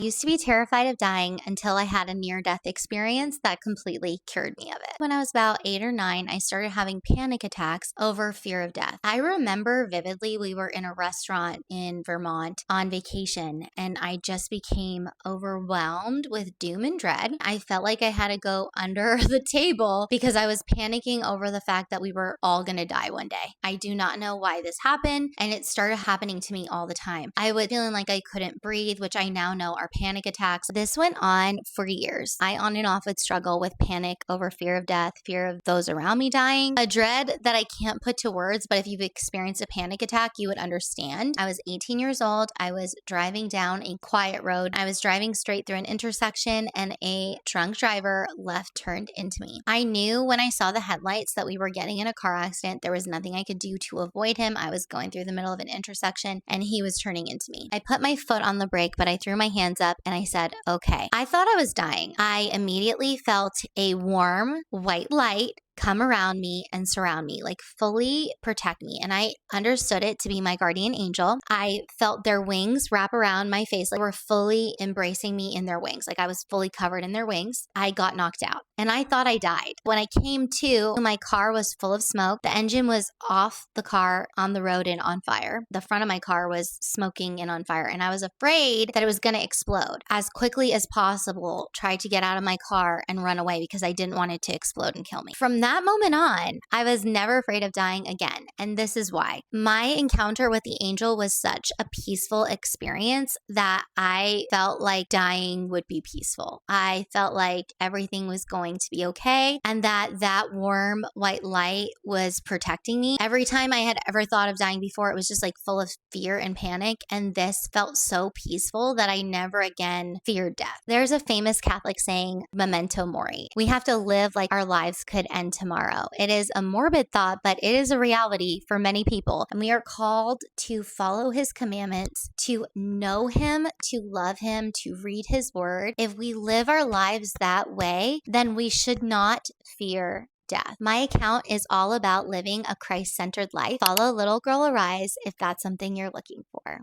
I used to be terrified of dying until I had a near-death experience that completely cured me of it. When I was about 8 or 9, I started having panic attacks over fear of death. I remember vividly we were in a restaurant in Vermont on vacation, and I just became overwhelmed with doom and dread. I felt like I had to go under the table because I was panicking over the fact that we were all going to die one day. I do not know why this happened, and it started happening to me all the time. I was feeling like I couldn't breathe, which I now know are panic attacks. This went on for years. I on and off would struggle with panic over fear of death, fear of those around me dying, a dread that I can't put to words, but if you've experienced a panic attack, you would understand. I was 18 years old. I was driving down a quiet road. I was driving straight through an intersection and a drunk driver left turned into me. I knew when I saw the headlights that we were getting in a car accident. There was nothing I could do to avoid him. I was going through the middle of an intersection and he was turning into me. I put my foot on the brake, but I threw my hands up and I said, okay. I thought I was dying. I immediately felt a warm white light come around me and surround me, like fully protect me. And I understood it to be my guardian angel. I felt their wings wrap around my face, like they were fully embracing me in their wings. Like I was fully covered in their wings. I got knocked out and I thought I died. When I came to, my car was full of smoke. The engine was off the car on the road and on fire. The front of my car was smoking and on fire. And I was afraid that it was going to explode. As quickly as possible, tried to get out of my car and run away because I didn't want it to explode and kill me. From that moment on, I was never afraid of dying again. And this is why. My encounter with the angel was such a peaceful experience that I felt like dying would be peaceful. I felt like everything was going to be okay and that warm white light was protecting me. Every time I had ever thought of dying before, it was just like full of fear and panic. And this felt so peaceful that I never again feared death. There's a famous Catholic saying, memento mori. We have to live like our lives could end tomorrow. It is a morbid thought, but it is a reality for many people. And we are called to follow his commandments, to know him, to love him, to read his word. If we live our lives that way, then we should not fear death. My account is all about living a Christ-centered life. Follow Little Girl Arise if that's something you're looking for.